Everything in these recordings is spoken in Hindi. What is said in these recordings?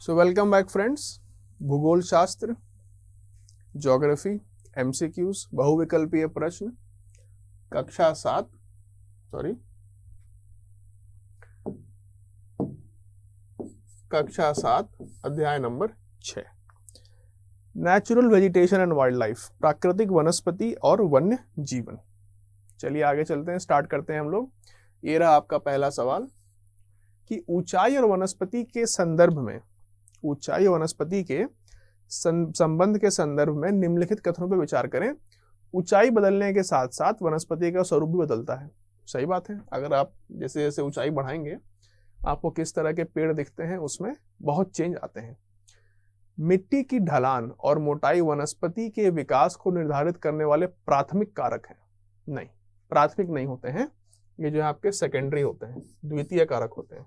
So welcome back friends. भूगोल शास्त्र, ज्योग्राफी, एमसीक्यूज, बहुविकल्पीय प्रश्न, कक्षा 7 अध्याय number 6, natural vegetation and wild life, प्राकृतिक वनस्पति और वन्य जीवन। चलिए आगे चलते हैं, स्टार्ट करते हैं हम लोग। ये रहा आपका पहला सवाल कि ऊंचाई और वनस्पति के संदर्भ में, ऊंचाई वनस्पति के संबंध के संदर्भ में निम्नलिखित कथनों पर विचार करें। ऊंचाई बदलने के साथ साथ वनस्पति का स्वरूप भी बदलता है। सही बात है, अगर आप जैसे जैसे ऊंचाई बढ़ाएंगे आपको किस तरह के पेड़ दिखते हैं उसमें बहुत चेंज आते हैं। मिट्टी की ढलान और मोटाई वनस्पति के विकास को निर्धारित करने वाले प्राथमिक कारक हैं? नहीं, प्राथमिक नहीं होते हैं, ये जो आपके सेकेंडरी होते हैं, द्वितीय कारक होते हैं।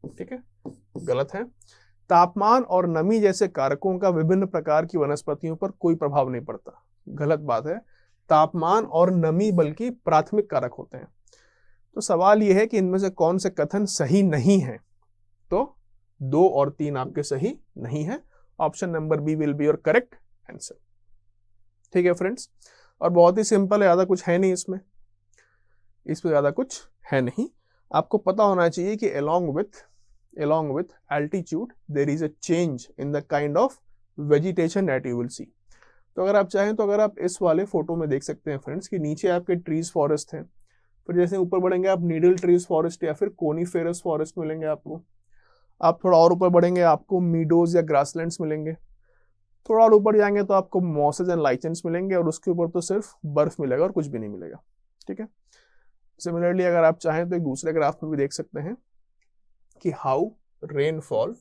ठीक है, गलत है। तापमान और नमी जैसे कारकों का विभिन्न प्रकार की वनस्पतियों पर कोई प्रभाव नहीं पड़ता। गलत बात है, तापमान और नमी बल्कि प्राथमिक कारक होते हैं। तो सवाल यह है कि इनमें से कौन से कथन सही नहीं है? तो 2 और 3 आपके सही नहीं है। Option number B will be your correct answer. ठीक है फ्रेंड्स, और बहुत ही सिंपल है, ज्यादा कुछ है नहीं इसमें ज्यादा कुछ है नहीं। आपको पता होना चाहिए कि along with altitude there is a change in the kind of vegetation that you will see। तो अगर आप चाहें तो अगर आप इस वाले फोटो में देख सकते हैं फ्रेंड्स कि नीचे आपके ट्रीज फॉरेस्ट हैं, फिर जैसे ऊपर बढ़ेंगे आप नीडल ट्रीज फॉरेस्ट या फिर कोनीफेरस फॉरेस्ट मिलेंगे आपको। आप थोड़ा और ऊपर बढ़ेंगे आपको मीडोज या ग्रासलैंड्स मिलेंगे। थोड़ा और ऊपर जाएंगे तो आपको मॉसेज एंड लाइचेंस मिलेंगे, और उसके ऊपर तो सिर्फ बर्फ मिलेगा और कुछ भी नहीं मिलेगा। ठीक है, सिमिलरली अगर आप चाहें तो एक दूसरे ग्राफ में भी देख सकते हैं कि how rainfall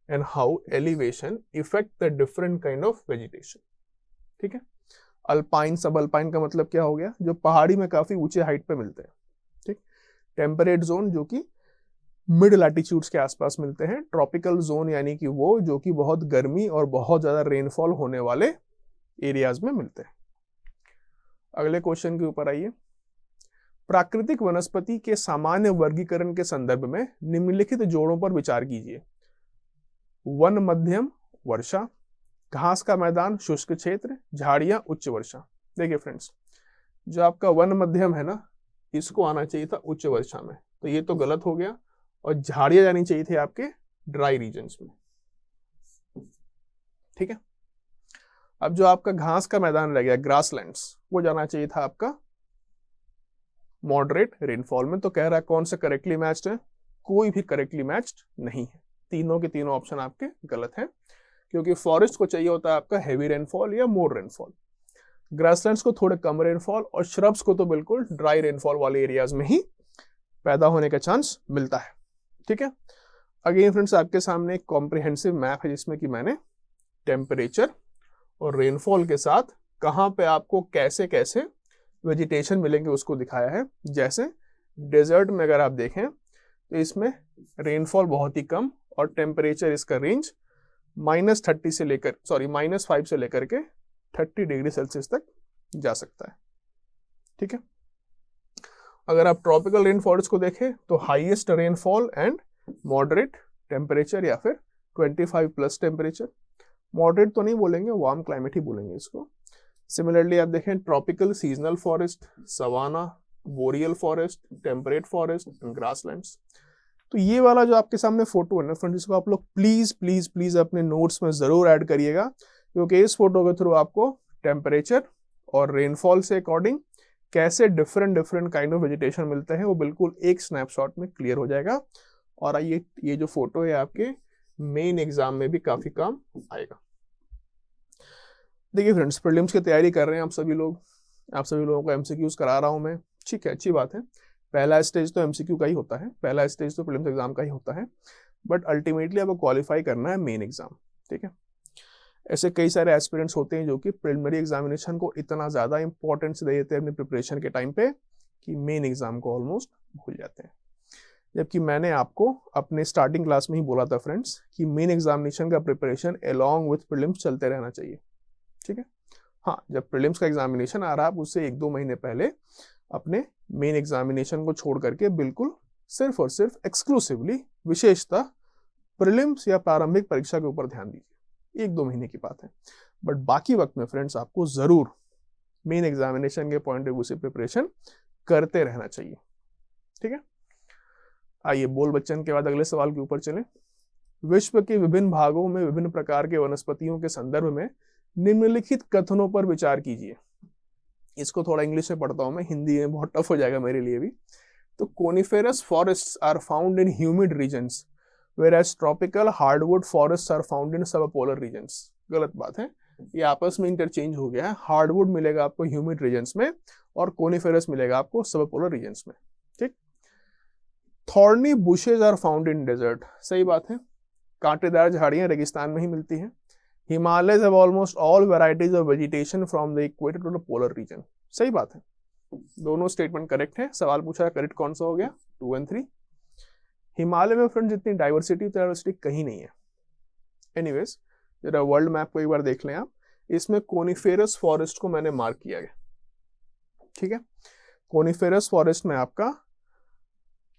and how elevation effect the different kind of vegetation. ठीक है, अल्पाइन, सब अल्पाइन का मतलब क्या हो गया? जो पहाड़ी में काफी ऊंचे हाइट पे मिलते हैं। ठीक, टेम्परेट जोन जो कि मिड लैटिट्यूड्स के आसपास मिलते हैं। ट्रॉपिकल जोन यानी कि वो जो कि बहुत गर्मी और बहुत ज्यादा रेनफॉल होने वाले एरियाज में मिलते हैं। अगले क्वेश्चन के ऊपर आइए। प्राकृतिक वनस्पति के सामान्य वर्गीकरण के संदर्भ में निम्नलिखित जोड़ों पर विचार कीजिए। वन मध्यम वर्षा, घास का मैदान शुष्क क्षेत्र, झाड़ियां उच्च वर्षा। देखिए फ्रेंड्स, जो आपका वन मध्यम है ना, इसको आना चाहिए था उच्च वर्षा में, तो ये तो गलत हो गया, और झाड़ियां जानी चाहिए थी आपके ड्राई रीजन्स में। ठीक है, अब जो आपका घास का मैदान रह गया, ग्रासलैंड्स, वो जाना चाहिए था आपका मॉडरेट रेनफॉल में। तो कह रहा है कौन सा करेक्टली मैच्ड है? कोई भी करेक्टली मैच्ड नहीं है। तीनों के तीनों ऑप्शन आपके गलत हैं, क्योंकि फॉरेस्ट को चाहिए होता है आपका हैवी रेनफॉल या मोर रेनफॉल, ग्रासलैंड्स को थोड़े कम रेनफॉल, और श्रब्स को तो बिल्कुल ड्राई रेनफॉल वाले एरियाज में ही पैदा होने का चांस मिलता है। ठीक है, अगेन फ्रेंड्स आपके सामने एक कॉम्प्रिहेंसिव मैप है जिसमें कि मैंने टेम्परेचर और रेनफॉल के साथ कहां पे आपको कैसे कैसे वेजिटेशन मिलेंगे उसको दिखाया है। जैसे डेजर्ट में अगर आप देखें तो इसमें रेनफॉल बहुत ही कम, और टेम्परेचर इसका रेंज -5 से लेकर के 30 डिग्री सेल्सियस तक जा सकता है। ठीक है, अगर आप ट्रॉपिकल रेन फॉरेस्ट को देखें तो highest rainfall and moderate temperature, या फिर 25+ टेम्परेचर। मॉडरेट तो नहीं बोलेंगे, वार्म क्लाइमेट ही बोलेंगे इसको। सिमिलरली आप देखें tropical seasonal forest, savanna, boreal forest, temperate forest and grasslands. तो ये वाला जो आपके सामने फोटो है ना फ्रेंड्स, इसको आप लोग प्लीज प्लीज प्लीज अपने नोट्स में जरूर ऐड करिएगा, क्योंकि इस फोटो के थ्रू आपको टेम्परेचर और रेनफॉल से अकॉर्डिंग कैसे डिफरेंट काइंड ऑफ वेजिटेशन मिलते हैं वो बिल्कुल एक स्नैपशॉट में क्लियर हो जाएगा। और ये जो फोटो है आपके मेन एग्जाम में भी काफी काम आएगा। देखिए फ्रेंड्स, प्रीलिम्स की तैयारी कर रहे हैं आप सभी लोगों को एमसीक्यूज करा रहा हूं मैं। ठीक है, अच्छी बात है। पहला स्टेज तो एमसीक्यू का ही होता है, पहला स्टेज तो प्रीलिम्स एग्जाम का ही होता है, बट अल्टीमेटली आपको क्वालिफाई करना है मेन एग्जाम। ठीक है, ऐसे कई सारे एस्पिरेंट्स होते हैं जो कि प्रिलिमिनरी एग्जामिनेशन को इतना ज्यादा इंपॉर्टेंस दे देते हैं अपने प्रिपरेशन के टाइम पे कि मेन एग्जाम को ऑलमोस्ट भूल जाते हैं। जबकि मैंने आपको अपने स्टार्टिंग क्लास में ही बोला था फ्रेंड्स कि मेन एग्जामिनेशन का प्रिपरेशन अलोंग विथ प्रीलिम्स चलते रहना चाहिए। ठीक है, हाँ, जब प्रीलिम्स का एग्जामिनेशन आ रहा है आप उससे 1-2 महीने पहले अपने मेन एग्जामिनेशन को छोड़ करके बिल्कुल सिर्फ और सिर्फ एक्सक्लूसिवली विशेषतः प्रीलिम्स या प्रारंभिक परीक्षा के ऊपर ध्यान दीजिए, 1-2 महीने की बात है, बट बाकी वक्त में फ्रेंड्स आपको जरूर मेन एग्जामिनेशन के पॉइंट ऑफ व्यू से प्रिपरेशन करते रहना चाहिए। ठीक है, आइए बोल बच्चन के बाद अगले सवाल के ऊपर चलें। विश्व के विभिन्न भागों में विभिन्न प्रकार के वनस्पतियों के संदर्भ में निम्नलिखित कथनों पर विचार कीजिए। इसको थोड़ा इंग्लिश में पढ़ता हूं मैं, हिंदी में बहुत टफ हो जाएगा मेरे लिए भी। तो coniferous forests are found in humid regions whereas tropical hardwood forests are found in subpolar regions। गलत बात है, ये आपस में इंटरचेंज हो गया है। हार्डवुड मिलेगा आपको ह्यूमिड रीजन्स में और कोनिफेरस मिलेगा आपको सबपोलर रीजन्स में। ठीक, thorny bushes are found in desert, सही बात है, कांटेदार झाड़ियां रेगिस्तान में ही मिलती हैं। Himalayas have almost all varieties of vegetation from the equator to the polar region, सही बात है, दोनों स्टेटमेंट करेक्ट है। सवाल पूछा है करेक्ट कौन सा हो गया, 2 और 3। हिमालय में फ्रेंड जितनी डाइवर्सिटी कहीं नहीं है। एनीवेज जरा वर्ल्ड मैप को एक बार देख लें आप, इसमें कोनिफेरस फॉरेस्ट को मैंने मार्क किया गया। ठीक है, कोनिफेरस फॉरेस्ट में आपका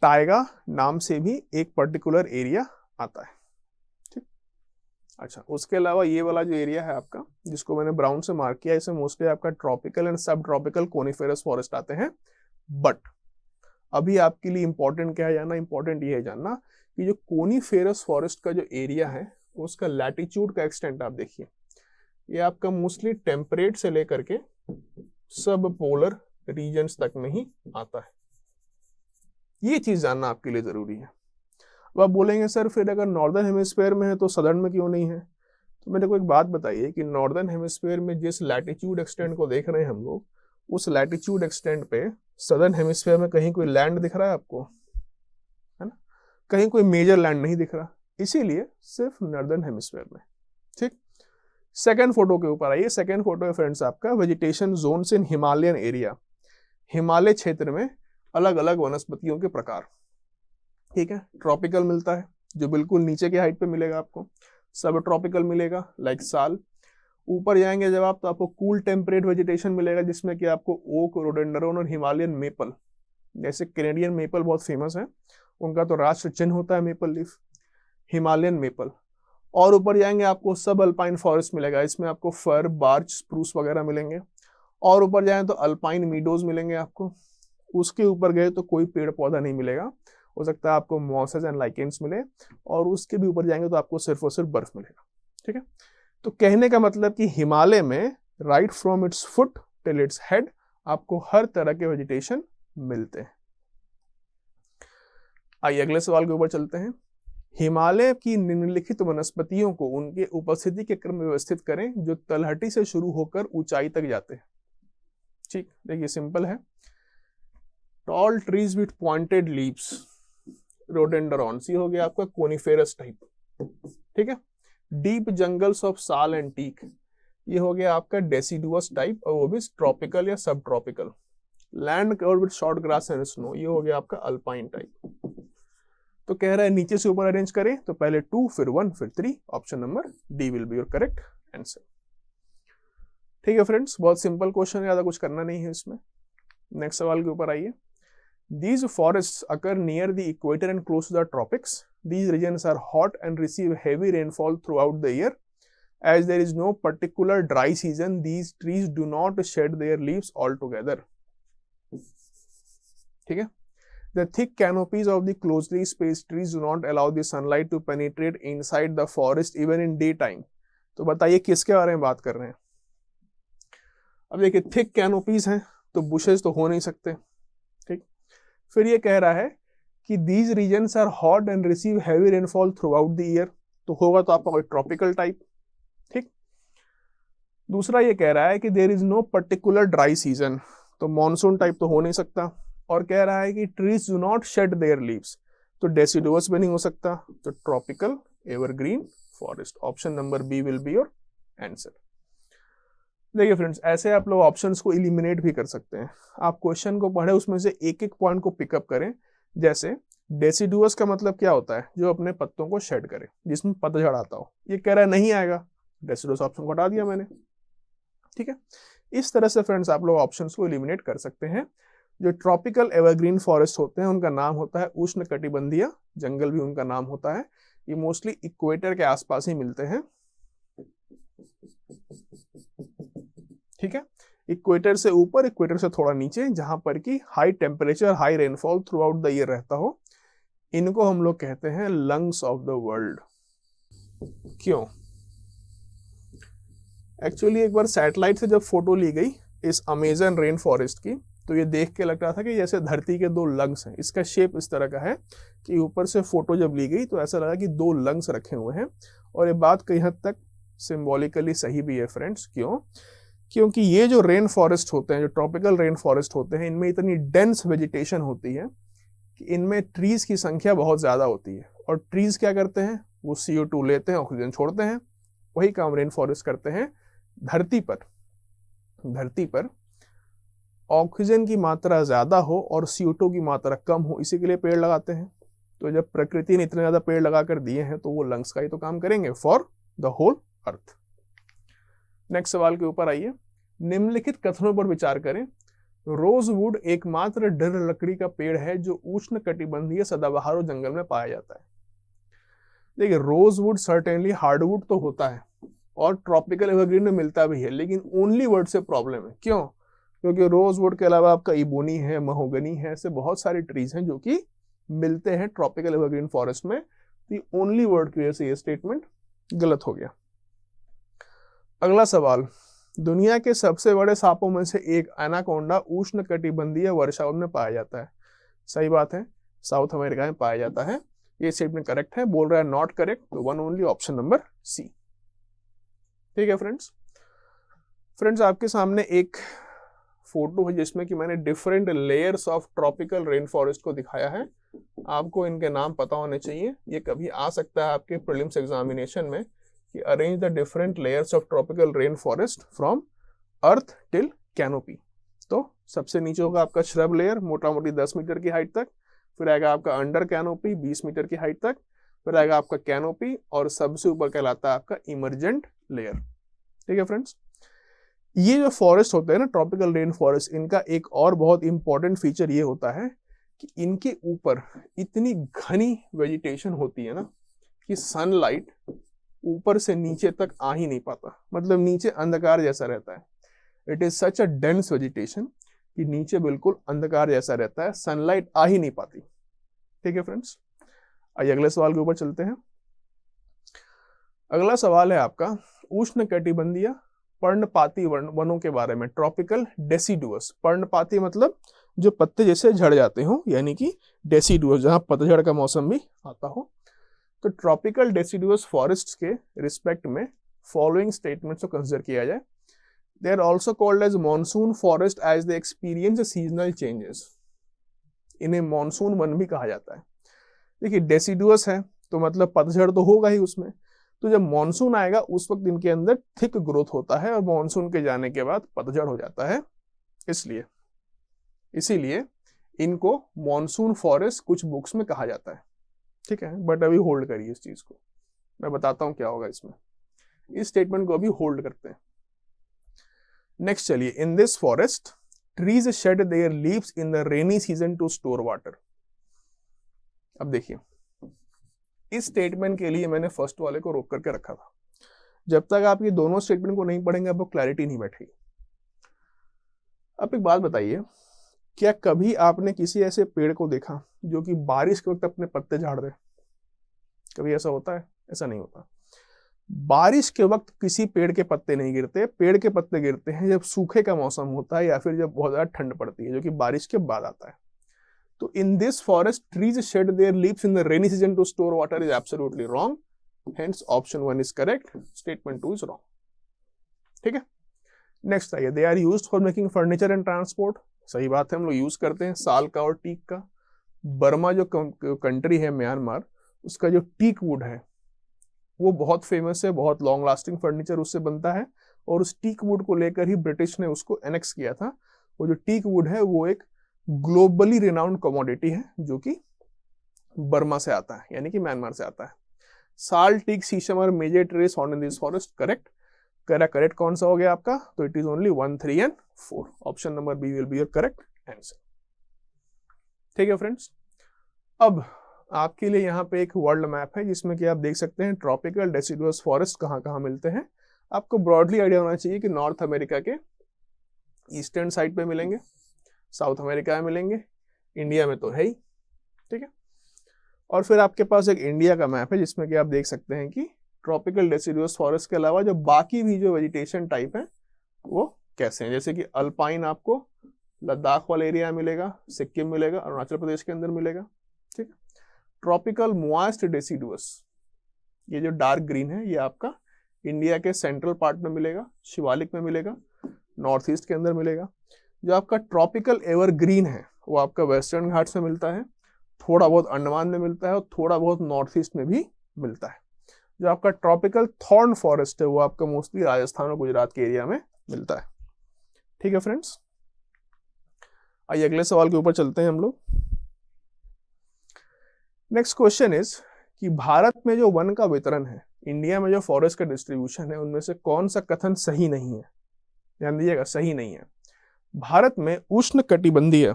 टाइगा नाम से भी एक पर्टिकुलर एरिया आता है। ठीक, अच्छा, उसके अलावा ये वाला जो एरिया है आपका जिसको मैंने ब्राउन से मार्क किया, इसमें मोस्टली आपका ट्रॉपिकल एंड सब ट्रॉपिकल कोनिफेरस फॉरेस्ट आते हैं। बट अभी आपके लिए इंपॉर्टेंट क्या है जानना, इंपॉर्टेंट ये है जानना कि जो कोनिफेरस फॉरेस्ट का जो एरिया है उसका लैटिट्यूड का एक्सटेंट आप देखिए, ये आपका मोस्टली टेम्परेट से लेकर के सब पोलर रीजन्स तक में ही आता है। ये चीज जानना आपके लिए जरूरी है। अब आप बोलेंगे सर फिर अगर नॉर्दर्न हेमिस्फीयर में है तो सदर्न में क्यों नहीं है? तो मेरे को एक बात बताइए कि नॉर्दर्न हेमिस्फीयर में जिस लैटिट्यूड एक्सटेंट को देख रहे हैं हम लोग, उस लैटिट्यूड एक्सटेंट पे सदर्न हेमिस्फीयर में कहीं कोई लैंड दिख रहा है आपको, है ना? कहीं कोई मेजर लैंड नहीं दिख रहा, इसीलिए सिर्फ नॉर्दर्न हेमिस्फीयर में। ठीक, सेकेंड फोटो के ऊपर आइए। सेकेंड फोटो है फ्रेंड्स आपका वेजिटेशन जोन्स इन हिमालयन एरिया, हिमालय क्षेत्र में अलग अलग वनस्पतियों के प्रकार। ठीक है, ट्रॉपिकल मिलता है जो बिल्कुल नीचे के हाइट पे मिलेगा आपको, सब ट्रॉपिकल मिलेगा लाइक साल। ऊपर जाएंगे जब आप तो आपको कूल टेम्परेट वेजिटेशन मिलेगा जिसमें कि आपको ओक, रोडेंड्रॉन और हिमालयन मेपल, जैसे कैनेडियन मेपल बहुत फेमस है, उनका तो राष्ट्र चिन्ह होता है मेपल लीफ, हिमालयन मेपल। और ऊपर जाएंगे आपको सब अल्पाइन फॉरेस्ट मिलेगा, इसमें आपको फर, बार्च, स्प्रूस वगैरह मिलेंगे। और ऊपर जाए तो अल्पाइन मीडोज मिलेंगे आपको। उसके ऊपर गए तो कोई पेड़ पौधा नहीं मिलेगा, हो सकता है आपको मॉसेस एंड लाइकेंस मिले। और उसके भी ऊपर जाएंगे तो आपको सिर्फ और सिर्फ बर्फ मिलेगा। ठीक है, तो कहने का मतलब कि हिमालय में right from its foot till its head आपको हर तरह के वेजिटेशन मिलते हैं। आइए अगले सवाल के ऊपर चलते हैं। हिमालय की निम्नलिखित वनस्पतियों को उनके उपस्थिति के क्रम में व्यवस्थित करें जो तलहटी से शुरू होकर ऊंचाई तक जाते हैं। ठीक, देखिए सिंपल है। Tall trees with pointed leaves, rhododendrons, ये हो गया आपका कोनिफेरस टाइप। ठीक है, deep jungles of sal and teak, ये हो गया आपका डेसिडुअस टाइप और वो भी ट्रॉपिकल या सब tropical. Land covered with short grass and snow, ये हो गया आपका अल्पाइन टाइप। तो कह रहा है नीचे से ऊपर अरेंज करें, तो पहले 2 फिर 1 फिर 3, option number D will be your correct answer. ठीक है फ्रेंड्स, बहुत सिंपल क्वेश्चन है, ज्यादा कुछ करना नहीं है इसमें। नेक्स्ट सवाल के ऊपर आइए। These forests occur near the equator and close to the tropics. These regions are hot and receive heavy rainfall throughout the year. As there is no particular dry season, these trees do not shed their leaves altogether. ठीक है, the thick canopies of the closely spaced trees do not allow the sunlight to penetrate inside the forest even in daytime. तो बताइए किसके बारे में बात कर रहे हैं? अब देखिए थिक कैनोपीज हैं तो बुशेस तो हो नहीं सकते। ठीक, फिर ये कह रहा है कि these regions are hot and receive heavy rainfall throughout the year, तो होगा तो आपका कोई ट्रॉपिकल टाइप। ठीक, दूसरा ये कह रहा है कि there is no particular dry season, तो मॉनसून टाइप तो हो नहीं सकता। और कह रहा है कि trees do not shed their leaves, तो डेसिडुअस भी नहीं हो सकता, तो tropical evergreen forest, option number B will be your answer. देखिए फ्रेंड्स, ऐसे आप लोग ऑप्शंस को इलिमिनेट भी कर सकते हैं। आप क्वेश्चन को पढ़े, उसमें से एक एक पॉइंट को पिकअप करें। जैसे डेसिडुअस का मतलब क्या होता है? जो अपने पत्तों को शेड करे, जिसमें पतझड़ आता हो। ये कह रहा है नहीं आएगा, डेसिडुअस ऑप्शन को हटा दिया मैंने। ठीक है, इस तरह से फ्रेंड्स आप लोग ऑप्शंस को इलिमिनेट कर सकते हैं। जो ट्रॉपिकल एवरग्रीन फॉरेस्ट होते हैं उनका नाम होता है उष्णकटिबंधीय जंगल, भी उनका नाम होता है। ये मोस्टली इक्वेटर के आसपास ही मिलते हैं, ठीक है। इक्वेटर से ऊपर, इक्वेटर से थोड़ा नीचे, जहां पर कि high temperature, high rainfall throughout the year रहता हो, इनको हम लोग कहते हैं लंग्स ऑफ द वर्ल्ड। क्यों? एक्चुअली एक बार सैटेलाइट से जब फोटो ली गई इस अमेजन रेन फॉरेस्ट की, तो ये देख के लग रहा था कि जैसे धरती के दो लंग्स हैं। इसका शेप इस तरह का है कि ऊपर से फोटो जब ली गई तो ऐसा लगा कि दो लंग्स रखे हुए हैं। और ये बात कई हद तक सिंबॉलिकली सही भी है फ्रेंड्स। क्यों? क्योंकि ये जो रेन फॉरेस्ट होते हैं, जो ट्रॉपिकल रेन फॉरेस्ट होते हैं, इनमें इतनी डेंस वेजिटेशन होती है कि इनमें ट्रीज की संख्या बहुत ज्यादा होती है। और ट्रीज क्या करते हैं? वो CO2 लेते हैं, ऑक्सीजन छोड़ते हैं। वही काम रेन फॉरेस्ट करते हैं। धरती पर ऑक्सीजन की मात्रा ज्यादा हो और CO2 की मात्रा कम हो, इसी के लिए पेड़ लगाते हैं। तो जब प्रकृति ने इतने ज्यादा पेड़ लगाकर दिए हैं तो वो लंग्स का ही तो काम करेंगे for the whole earth. Next सवाल के ऊपर आइए। निम्नलिखित कथनों पर विचार करें। रोजवुड एकमात्र दृढ़ लकड़ी का पेड़ है जो उष्णकटिबंधीय सदाबहार जंगल में पाया जाता है। देखिए, रोजवुड सर्टेनली हार्डवुड तो होता है और ट्रॉपिकल एवरग्रीन में मिलता भी है, लेकिन ओनली वर्ड से प्रॉब्लम है। क्यों? क्योंकि रोजवुड के अलावा आपका इबोनी है, महोगनी है, ऐसे बहुत सारे ट्रीज हैं जो कि मिलते हैं ट्रॉपिकल एवरग्रीन फॉरेस्ट में। तो ओनली वर्ड की वजह से ये स्टेटमेंट गलत हो गया। अगला सवाल। दुनिया के सबसे बड़े सांपों में से एक एनाकोंडा उष्णकटिबंधीय वर्षावन में पाया जाता है। सही बात है, साउथ अमेरिका में पाया जाता है। ये स्टेटमेंट करेक्ट है। बोल रहा है नॉट करेक्ट, तो one only, option number C. ठीक है फ्रेंड्स, आपके सामने एक फोटो है जिसमें कि मैंने different layers of tropical rain forest को दिखाया है। आपको इनके नाम पता होने चाहिए। ये कभी आ सकता है आपके प्रीलिम्स एग्जामिनेशन में कि arrange the different layers of tropical rain forest from earth till canopy. तो सबसे नीचे होगा आपका श्रब लेयर, मोटा मोटी 10 मीटर की हाइट तक। फिर आएगा आपका अंडर कैनोपी 20 मीटर की हाइट तक। फिर आएगा आपका कैनोपी, और सबसे ऊपर कहलाता है आपका इमर्जेंट लेयर। ठीक है फ्रेंड्स, ये जो फॉरेस्ट होते हैं ना, ट्रॉपिकल रेन फॉरेस्ट, इनका एक और बहुत इंपॉर्टेंट फीचर ये होता है कि इनके ऊपर इतनी घनी वेजिटेशन होती है ना कि सनलाइट ऊपर से नीचे तक आ ही नहीं पाता। मतलब नीचे अंधकार जैसा रहता है। It is such a dense vegetation कि नीचे बिल्कुल अंधकार जैसा रहता है, सनलाइट आ ही नहीं पाती। ठीक है फ्रेंड्स, आइए अगले सवाल के ऊपर चलते हैं। अगला सवाल है आपका उष्णकटिबंधीय पर्णपाती वनों के बारे में। ट्रॉपिकल डेसिडुअस, पर्णपाती मतलब जो पत्ते जैसे झड़ जाते हो, यानी कि डेसिडुअस जहां पतझड़ का मौसम भी आता हो। तो ट्रॉपिकल डेसिडुअस फॉरेस्ट के रिस्पेक्ट में फॉलोइंग स्टेटमेंट्स को कंसीडर किया जाए। They are also called as monsoon forest as they experience seasonal changes. इन्हें मॉनसून वन भी कहा जाता है। देखिए, डेसिडुअस है तो मतलब पतझड़ तो होगा ही उसमें। तो जब मॉनसून आएगा उस वक्त इनके अंदर थिक ग्रोथ होता है, और मॉनसून के जाने के बाद पतझड़ हो जाता है। इसीलिए इनको मॉनसून फॉरेस्ट कुछ बुक्स में कहा जाता है। ठीक है, बट अभी होल्ड करिए इस चीज को, मैं बताता हूं क्या होगा इसमें। इस स्टेटमेंट को अभी होल्ड करते हैं। नेक्स्ट चलिए। इन this forest trees shed their leaves in the rainy season to store water. अब देखिए, इस स्टेटमेंट के लिए मैंने फर्स्ट वाले को रोक करके रखा था। जब तक आप ये दोनों स्टेटमेंट को नहीं पढ़ेंगे आपको क्लैरिटी नहीं बैठेगी। अब एक बात बताइए, क्या कभी आपने किसी ऐसे पेड़ को देखा जो कि बारिश के वक्त अपने पत्ते झाड़ दे? कभी ऐसा होता है? ऐसा नहीं होता। बारिश के वक्त किसी पेड़ के पत्ते नहीं गिरते। पेड़ के पत्ते गिरते हैं जब सूखे का मौसम होता है या फिर जब बहुत ज्यादा ठंड पड़ती है, जो कि बारिश के बाद आता है। तो in this forest trees shed their leaves in the rainy season to store water is absolutely wrong. Hence option 1 is correct, statement 2 is wrong. ठीक है, नेक्स्ट आइए। They are used for making furniture and transport. सही बात है, हम लोग यूज करते हैं साल का और टीक का। बर्मा जो कंट्री है, म्यांमार, उसका जो टीक वुड है वो बहुत फेमस है, बहुत लॉन्ग लास्टिंग फर्नीचर उससे बनता है। और उस टीक वुड को लेकर ही ब्रिटिश ने उसको एनेक्स किया था। वो जो टीक वुड है वो एक ग्लोबली रिनाउंड कमोडिटी है जो कि बर्मा से आता है, यानी कि म्यांमार से आता है। साल, टीक, शीशम और major trees found in this forest. Correct कौन सा हो गया आपका? तो it is only 1, 3 and 4। Option number B will be your correct answer. ठीक है फ्रेंड्स, अब आपके लिए यहाँ पे एक वर्ल्ड मैप है जिसमें कि आप देख सकते हैं ट्रॉपिकल डेसिडुअस फॉरेस्ट कहाँ कहाँ मिलते हैं। आपको ब्रॉडली आइडिया होना चाहिए कि नॉर्थ अमेरिका के ईस्टर्न साइड पे मिलेंगे, साउथ अमेरिका में मिलेंगे, इंडिया में तो है ही, ठीक है। और फिर आपके पास एक इंडिया का मैप है जिसमें कि आप देख सकते हैं कि ट्रॉपिकल डेसिडुअस फॉरेस्ट के अलावा जो बाकी भी जो वेजिटेशन टाइप है वो कैसे हैं। जैसे कि अल्पाइन आपको लद्दाख वाले एरिया मिलेगा, सिक्किम मिलेगा, अरुणाचल प्रदेश के अंदर मिलेगा, ठीक है। ट्रॉपिकल मॉइस्ट डेसिडुअस, ये जो डार्क ग्रीन है, ये आपका इंडिया के सेंट्रल पार्ट में मिलेगा, शिवालिक में मिलेगा, नॉर्थ ईस्ट के अंदर मिलेगा। जो आपका ट्रॉपिकल एवरग्रीन है वो आपका वेस्टर्न घाट्स में मिलता है, थोड़ा बहुत अंडमान में मिलता है और थोड़ा बहुत नॉर्थ ईस्ट में भी मिलता है। जो आपका ट्रॉपिकल थॉर्न फॉरेस्ट है वो आपका मोस्टली राजस्थान और गुजरात के एरिया में मिलता है, ठीक है फ्रेंड्स। आइए अगले सवाल के ऊपर चलते हैं हम लोग। नेक्स्ट क्वेश्चन इज कि भारत में जो वन का वितरण है, इंडिया में जो फॉरेस्ट का डिस्ट्रीब्यूशन है, उनमें से कौन सा कथन सही नहीं है। ध्यान दीजिएगा, सही नहीं है। भारत में उष्ण कटिबंधीय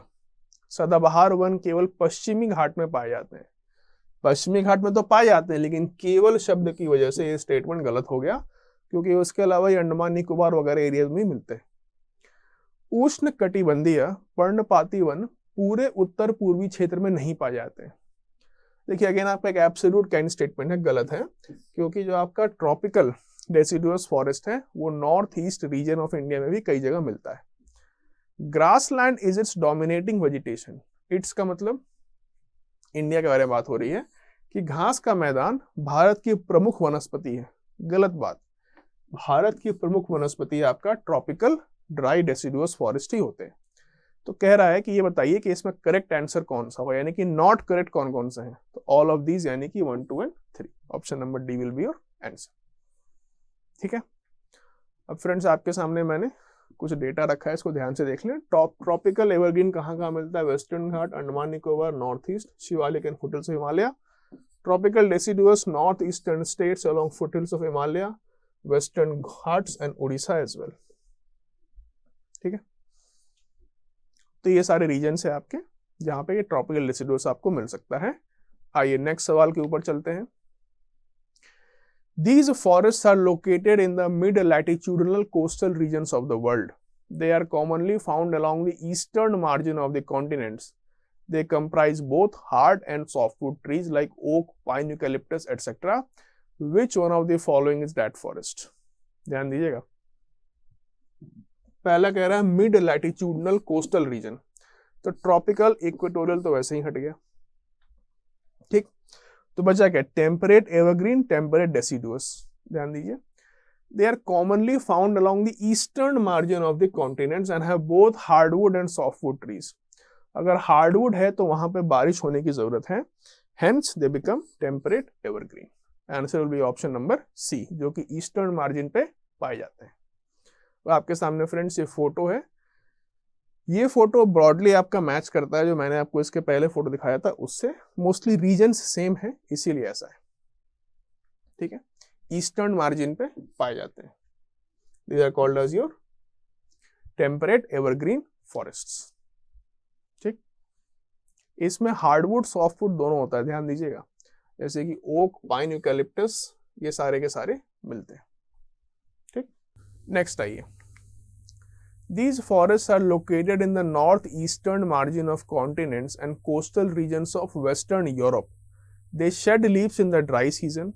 सदाबहार वन केवल पश्चिमी घाट में पाए जाते हैं। पश्चिमी घाट में तो पाए जाते हैं, लेकिन केवल शब्द की वजह से ये स्टेटमेंट गलत हो गया, क्योंकि उसके अलावा ये अंडमान निकोबार वगैरह एरिया में मिलते हैं। उष्ण कटिबंधीय पर्णपाती वन पूरे उत्तर पूर्वी क्षेत्र में नहीं पाए जाते हैं। देखिए अगेन आपका एक एब्सोल्यूट काइंड स्टेटमेंट है, गलत है, क्योंकि जो आपका ट्रॉपिकल डेसिडुअस फॉरेस्ट है वो north east region of India में भी कई जगह मिलता है। Grassland is it's dominating vegetation. It's का मतलब इंडिया के बारे में बात हो रही है कि घास का मैदान भारत की प्रमुख वनस्पति है। गलत बात, भारत की प्रमुख वनस्पति आपका ट्रॉपिकल ड्राई डेसिडुअस फॉरेस्ट ही होते हैं। तो कह रहा है कि ये बताइए कि इसमें करेक्ट आंसर कौन सा होगा, यानी कि नॉट करेक्ट कौन कौन सा है। तो ऑल ऑफ दीज, यानी कि 1, 2 and 3, option number D will be your answer, ठीक है। अब फ्रेंड्स आपके सामने मैंने कुछ डेटा रखा है, इसको ध्यान से देख लें। ट्रॉपिकल एवरग्रीन कहाँ कहाँ मिलता है? Western Ghat, Andaman Nicobar, north east, Shivalik and foothills of Himalaya. Tropical deciduous north eastern states along foothills of Himalaya, western Ghats and Orissa as well, ठीक है। तो ये सारे रीजन है आपके जहां पे ये ट्रॉपिकल डेसिडुअस आपको मिल सकता है। आइए नेक्स्ट सवाल के ऊपर चलते हैं। These forests are located in the mid-latitudinal coastal regions of the world. They are commonly found along the eastern margin of the continents. They comprise both hard and softwood trees like oak, pine, eucalyptus, etc. Which one of the following is that forest? ध्यान दीजिएगा, पहला कह रहा है मिड लैटिट्यूडनल कोस्टल रीजन, तो ट्रॉपिकल इक्वेटोरियल तो वैसे ही हट गया, ठीक। तो बचा क्या? Temperate evergreen, temperate deciduous. ध्यान दीजिए, they are commonly found along the eastern margin of the continents and have both hardwood and softwood trees. अगर हार्डवुड है तो वहां पे बारिश होने की जरूरत है, hence they become temperate evergreen. Answer will be option number C, जो कि ईस्टर्न मार्जिन पे पाए जाते हैं। तो आपके सामने फ्रेंड्स ये फोटो है, ये फोटो ब्रॉडली आपका मैच करता है जो मैंने आपको इसके पहले फोटो दिखाया था उससे। मोस्टली रीजन्स सेम है, इसीलिए ऐसा है, ठीक है। ईस्टर्न मार्जिन पे पाए जाते हैं। These are called as your temperate evergreen forests, ठीक। इसमें हार्डवुड सॉफ्टवुड दोनों होता है, ध्यान दीजिएगा, जैसे कि ओक, पाइन, यूकैलिप्टस, ये सारे के सारे मिलते हैं, ठीक। नेक्स्ट आइए, these forests are located in the northeastern margin of continents and coastal regions of Western Europe. They shed leaves in the dry season.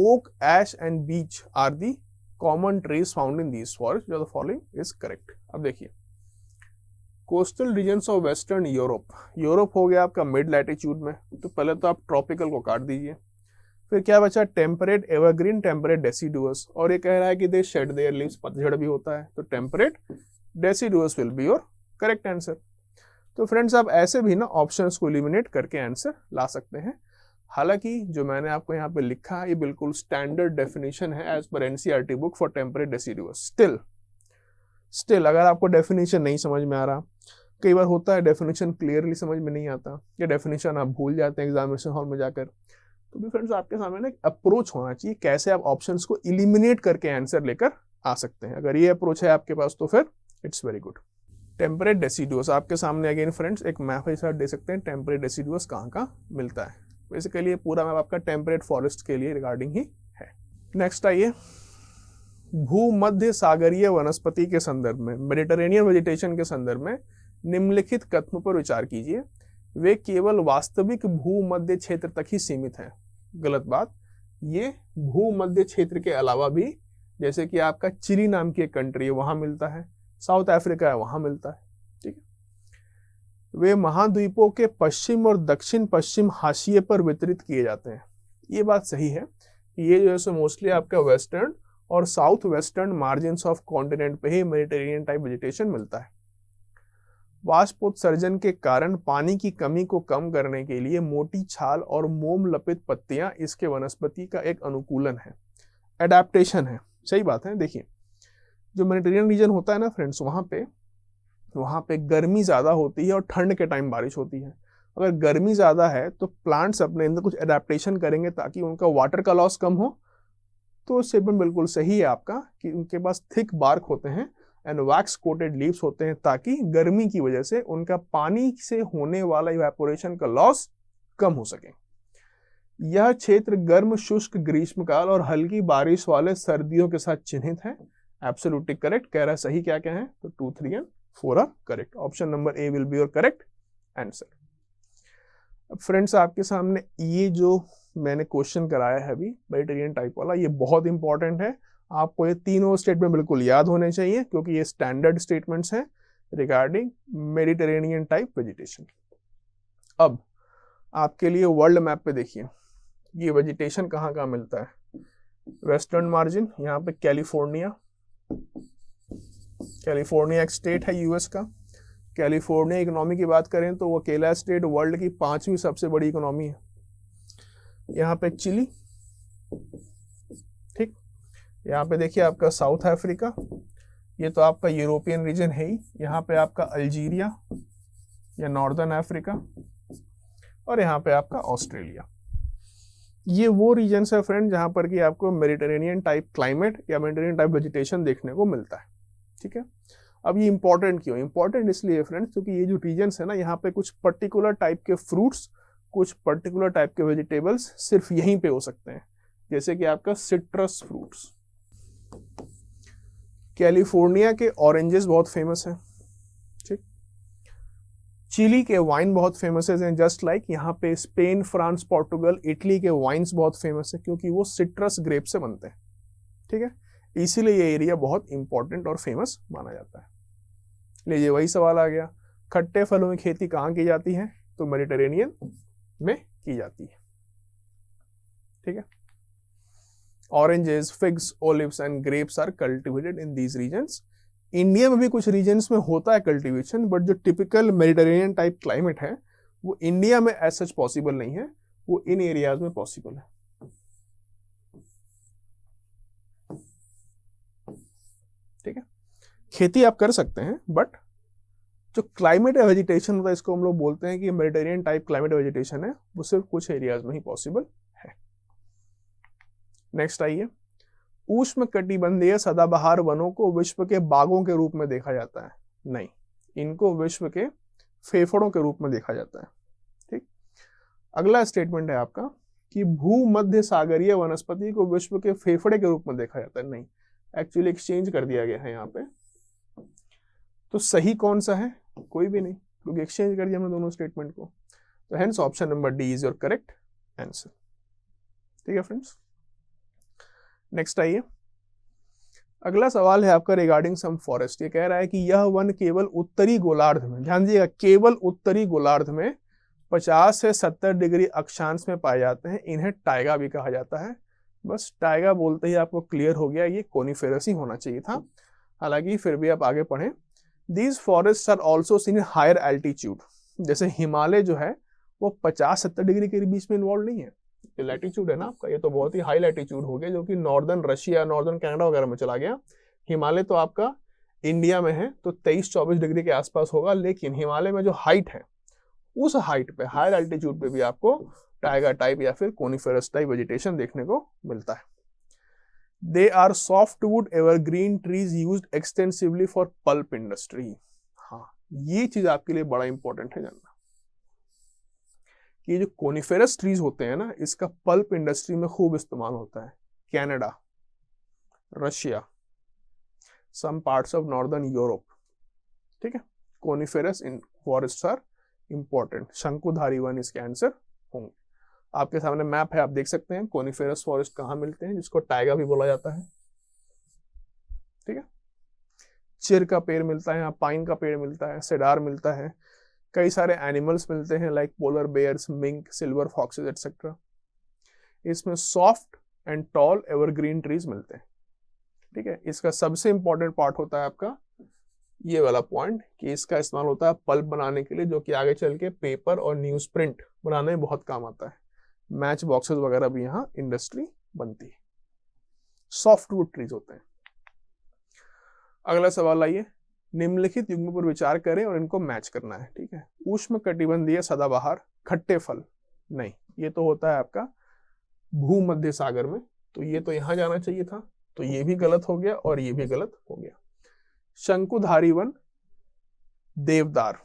Oak, ash and beech are the common trees found in these forests. The following is correct. अब देखिए, coastal regions of western Europe, Europe हो गया आपका मिड लैटिट्यूड में, तो पहले तो आप ट्रॉपिकल को काट दीजिए। फिर क्या बचा? टेम्परेट एवरग्रीन, टेम्परेट डेसिडुअस, और ये कह रहा है कि दे शेड देयर लीव्स, पतझड़ भी होता है, तो temperate deciduous will be your correct answer. तो फ्रेंड्स आप ऐसे भी ना ऑप्शंस को एलिमिनेट करके आंसर ला सकते हैं। हालांकि जो मैंने आपको यहाँ पे लिखा है ये बिल्कुल स्टैंडर्ड डेफिनेशन है as per NCERT book for temperate deciduous. Still अगर आपको डेफिनेशन नहीं समझ में आ रहा, कई बार होता है डेफिनेशन क्लियरली समझ में नहीं आता या डेफिनेशन आप भूल जाते हैं एग्जामिनेशन हॉल में जाकर, तो भी फ्रेंड्स आपके सामने ना एक अप्रोच होना चाहिए कैसे आप ऑप्शंस को एलिमिनेट करके आंसर लेकर आ सकते हैं। अगर ये अप्रोच है आपके पास तो फिर it's very good. Temperate deciduous आपके सामने अगेन फ्रेंड्स एक मैप के साथ दे सकते हैं टेम्परेट डेसिडुअस कहाँ कहाँ मिलता है। बेसिकली ये पूरा मैप आपका टेम्परेट फॉरेस्ट के लिए रिगार्डिंग ही है। नेक्स्ट आइए, भूमध्य सागरीय वनस्पति के संदर्भ में, मेडिटेरेनियन वेजिटेशन के संदर्भ में निम्नलिखित कथनों पर विचार कीजिए। वे केवल वास्तविक भूमध्य क्षेत्र तक ही सीमित हैं। गलत बात। ये भूमध्य क्षेत्र के अलावा भी, जैसे कि आपका चिली नाम की एक कंट्री है वहां मिलता है, साउथ अफ्रीका है वहां मिलता है, ठीक है। वे महाद्वीपों के पश्चिम और दक्षिण पश्चिम हाशिए पर वितरित किए जाते हैं। ये बात सही है। ये जो है मोस्टली आपका वेस्टर्न और south western margins of continent पे ही मेडिटेरेनियन टाइप वेजिटेशन मिलता है। वाष्पोत्सर्जन के कारण पानी की कमी को कम करने के लिए मोटी छाल और मोम लपित पत्तियां इसके वनस्पति का एक अनुकूलन है, एडेप्टेशन है। सही बात है। देखिए, जो मेडिटेरेनियन रीजन होता है ना फ्रेंड्स, वहां पे गर्मी ज्यादा होती है और ठंड के टाइम बारिश होती है। अगर गर्मी ज्यादा है तो प्लांट्स अपने अंदर कुछ एडेप्टेशन करेंगे ताकि उनका वाटर का लॉस कम हो। तो स्टेटमेंट बिल्कुल सही है आपका कि उनके पास थिक बार्क होते हैं एंड वैक्स कोटेड लीव्स होते हैं ताकि गर्मी की वजह से उनका पानी से होने वाला इवेपोरेशन का लॉस कम हो सके। यह क्षेत्र गर्म शुष्क ग्रीष्मकाल और हल्की बारिश वाले सर्दियों के साथ चिन्हित है। एब्सोल्युटली करेक्ट कह रहा है। सही क्या क्या है? तो 2, 3 and 4 are correct. Option number A will be your correct answer. अब फ्रेंड्स, आपके सामने ये जो मैंने क्वेश्चन कराया है अभी मेडिटेरेनियन टाइप वाला, ये बहुत इंपॉर्टेंट है। आपको ये तीनों स्टेटमेंट बिल्कुल याद होने चाहिए क्योंकि ये स्टैंडर्ड स्टेटमेंट्स हैं रिगार्डिंग मेडिटेरेनियन टाइप वेजिटेशन। अब आपके लिए वर्ल्ड मैप पे देखिए, ये वेजिटेशन कहाँ कहाँ मिलता है। वेस्टर्न मार्जिन, यहाँ पे कैलिफोर्निया एक स्टेट है यूएस का। कैलिफोर्निया इकोनॉमी की बात करें तो वो अकेला स्टेट वर्ल्ड की 5वीं सबसे बड़ी इकोनॉमी है। यहाँ पे चिली, ठीक। यहाँ पे देखिए आपका साउथ अफ्रीका, ये तो आपका यूरोपियन रीजन है ही। यहाँ पे आपका अल्जीरिया या नॉर्दर्न अफ्रीका, और यहाँ पे आपका ऑस्ट्रेलिया। ये वो रीजन्स है फ्रेंड जहाँ पर कि आपको मेडिटेरेनियन टाइप क्लाइमेट या मेडिटेरेनियन टाइप वेजिटेशन देखने को मिलता है, ठीक है। अब ये इंपॉर्टेंट क्यों? इंपॉर्टेंट इसलिए फ्रेंड्स क्योंकि ये जो रीजन्स है ना, यहाँ पे कुछ पर्टिकुलर टाइप के फ्रूट्स, कुछ पर्टिकुलर टाइप के वेजिटेबल्स सिर्फ यहीं पे हो सकते हैं, जैसे कि आपका सिट्रस फ्रूट्स। कैलिफोर्निया के ऑरेंजेस बहुत फेमस हैं, ठीक। चिली के वाइन बहुत फेमस है, जस्ट लाइक यहाँ पे स्पेन, फ्रांस, पोर्टुगल, इटली के वाइन्स बहुत फेमस है क्योंकि वो सिट्रस ग्रेप से बनते हैं, ठीक है। इसीलिए ये एरिया बहुत इंपॉर्टेंट और फेमस माना जाता है। लीजिए, वही सवाल आ गया, खट्टे फलों की खेती कहाँ की जाती है? तो मेडिटेरेनियन में की जाती है, ठीक है। Oranges, figs, olives and grapes are cultivated in these regions. India में भी कुछ रीजन्स में होता है कल्टीवेशन, बट जो टिपिकल मेडिटेरेनियन टाइप क्लाइमेट है वो इंडिया में एज सच पॉसिबल नहीं है, वो इन एरियाज में पॉसिबल है, ठीक है। खेती आप कर सकते हैं, बट जो क्लाइमेट वेजिटेशन होता है, इसको हम लोग बोलते हैं कि मेडिटेरेनियन टाइप क्लाइमेट वेजिटेशन है, वो सिर्फ कुछ एरियाज में ही पॉसिबल है। नेक्स्ट आइए, उष्ण कटिबंधीय सदाबहार वनों को विश्व के बागों के रूप में देखा जाता है? नहीं, इनको विश्व के फेफड़ों के रूप में देखा जाता है, ठीक। अगला स्टेटमेंट है आपका कि भूमध्य सागरीय वनस्पति को विश्व के फेफड़े के रूप में देखा जाता है। नहीं, एक्चुअली एक्सचेंज कर दिया गया है यहाँ पे। तो सही कौन सा है? कोई भी नहीं, क्योंकि एक्सचेंज कर दिया हमने दोनों स्टेटमेंट को। तो hence option number D is your correct answer, ठीक है फ्रेंड्स। नेक्स्ट आइए, अगला सवाल है आपका रिगार्डिंग सम फॉरेस्ट। ये कह रहा है कि यह वन केवल उत्तरी गोलार्ध में, ध्यान दीजिएगा, केवल उत्तरी गोलार्ध में 50 से 70 डिग्री अक्षांश में पाए जाते हैं। इन्हें टाइगा भी कहा जाता है। बस टाइगा बोलते ही आपको क्लियर हो गया, ये कोनिफेरस ही होना चाहिए था, हालांकि फिर भी आप आगे पढ़ें। These forest are also seen in higher altitude. जैसे हिमालय जो है वो 50-70 डिग्री के बीच में इन्वॉल्व नहीं है। ये लैटिट्यूड है ना आपका, ये तो बहुत ही हाई लैटिट्यूड हो गया, जो कि नॉर्दर्न रशिया, नॉर्दर्न कनाडा वगैरह में चला गया। हिमालय तो आपका इंडिया में है तो 23-24 डिग्री के आसपास होगा, लेकिन हिमालय में जो हाइट है, उस हाइट पे, हायर एल्टीट्यूड पे भी आपको टाइगा टाइप या फिर कोनिफेरस टाइप वेजिटेशन देखने को मिलता है। They are softwood evergreen trees used extensively for pulp industry. हाँ, ये चीज आपके लिए बड़ा इंपॉर्टेंट है जानना कि जो कोनिफेरस ट्रीज होते हैं ना, इसका पल्प इंडस्ट्री में खूब इस्तेमाल होता है। Canada, Russia, some parts of northern Europe, ठीक है। Coniferous in forest are important. शंकुधारी वन इसके आंसर होंगे। आपके सामने मैप है, आप देख सकते हैं कोनिफेरस फॉरेस्ट कहाँ मिलते हैं, जिसको टाइगा भी बोला जाता है, ठीक है। चिर का पेड़ मिलता है यहाँ, पाइन का पेड़ मिलता है, सेडार मिलता है, कई सारे एनिमल्स मिलते हैं like polar bears, mink, silver foxes et cetera. इसमें soft and tall evergreen trees मिलते हैं, ठीक है। इसका सबसे इंपॉर्टेंट पार्ट होता है आपका ये वाला पॉइंट कि इसका इस्तेमाल होता है पल्प बनाने के लिए, जो कि आगे चल के पेपर और न्यूज प्रिंट बनाने में बहुत काम आता है। मैच बॉक्सेस वगैरह भी यहाँ इंडस्ट्री बनती है। सॉफ्टवुड ट्रीज होते हैं। अगला सवाल आइए, निम्नलिखित युग्मों पर विचार करें और इनको मैच करना है, ठीक है। उष्णकटिबंधीय सदाबहार खट्टे फल, नहीं, ये तो होता है आपका भूमध्य सागर में, तो ये तो यहां जाना चाहिए था, तो ये भी गलत हो गया और ये भी गलत हो गया। शंकुधारी वन देवदार,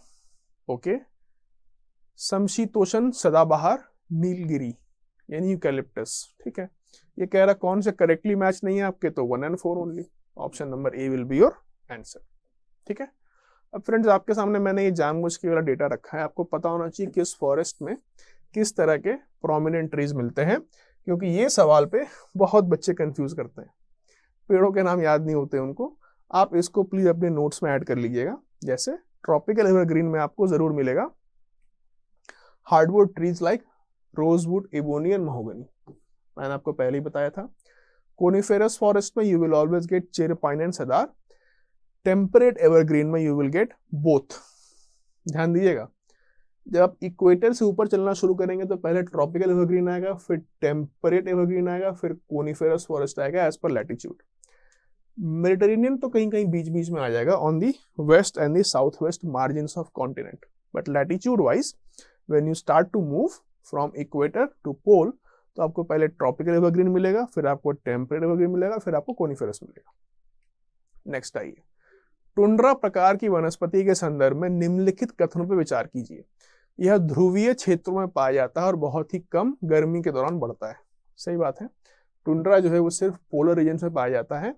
ओके। समशीतोष्ण सदाबहार नीलगिरी यानी यूकैलिप्टस, ठीक है। ये कह रहा कौन से करेक्टली मैच नहीं है आपके, तो 1 and 4 only. Option number A will be your answer, ठीक है। अब फ्रेंड्स आपके सामने मैंने ये जानबूझ के वाला डेटा रखा है, आपको पता होना चाहिए किस फॉरेस्ट में किस तरह के प्रोमिनेंट ट्रीज मिलते हैं, क्योंकि ये सवाल पे बहुत बच्चे कंफ्यूज करते हैं, पेड़ों के नाम याद नहीं होते उनको। आप इसको प्लीज अपने नोट्स में ऐड कर लीजिएगा। जैसे ट्रॉपिकल एवरग्रीन में आपको जरूर मिलेगा hardwood trees like rosewood, ebony and mahogany, मैंने आपको पहले ही बताया था। कोनिफेरस फॉरेस्ट में यू विल ऑलवेज गेट चिर, पाइन एंड सदार। टेम्परेट एवरग्रीन में यू विल गेट बोथ। ध्यान दीजिएगा, जब आप इक्वेटर से ऊपर चलना शुरू करेंगे तो पहले ट्रॉपिकल एवरग्रीन आएगा, फिर टेम्परेट एवरग्रीन आएगा, फिर कोनिफेरस फॉरेस्ट आएगा एज पर लैटिट्यूड। मेडिटेरेनियन तो कहीं कहीं बीच बीच में आ जाएगा on the west and the south west margins of continent, but latitude wise when you start to move from equator to pole, तो आपको पहले ट्रॉपिकल एवरग्रीन मिलेगा, फिर आपको टेम्परेट एवरग्रीन मिलेगा, फिर आपको कोनिफेरस मिलेगा। नेक्स्ट आइए, टुंड्रा प्रकार की वनस्पति के संदर्भ में निम्नलिखित कथनों पर विचार कीजिए। यह ध्रुवीय क्षेत्रों में पाया जाता है और बहुत ही कम गर्मी के दौरान बढ़ता है। सही बात है, टुंड्रा जो है वो सिर्फ पोलर रीजन में पाया जाता है,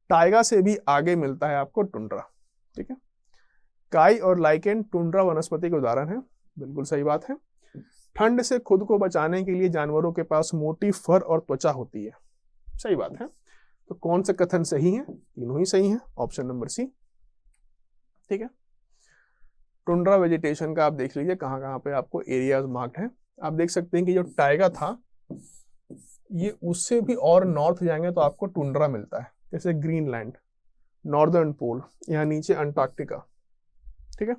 टाइगा से भी आगे मिलता है आपको टुंड्रा, ठीक है। काई और लाइकेन टुंड्रा वनस्पति के उदाहरण है, बिल्कुल सही बात है। ठंड से खुद को बचाने के लिए जानवरों के पास मोटी फर और त्वचा होती है, सही बात है। तो कौन सा कथन सही है, तीनों ही सही है, ऑप्शन नंबर सी, ठीक है। टुंड्रा वेजिटेशन का आप देख लीजिए कहाँ कहाँ पे आपको एरियाज मार्क्ड हैं। आप देख सकते हैं कि जो टाइगा था ये उससे भी और नॉर्थ जाएंगे तो आपको टुंड्रा मिलता है, जैसे ग्रीनलैंड, नॉर्दर्न पोल, यहाँ नीचे अंटार्कटिका, ठीक है।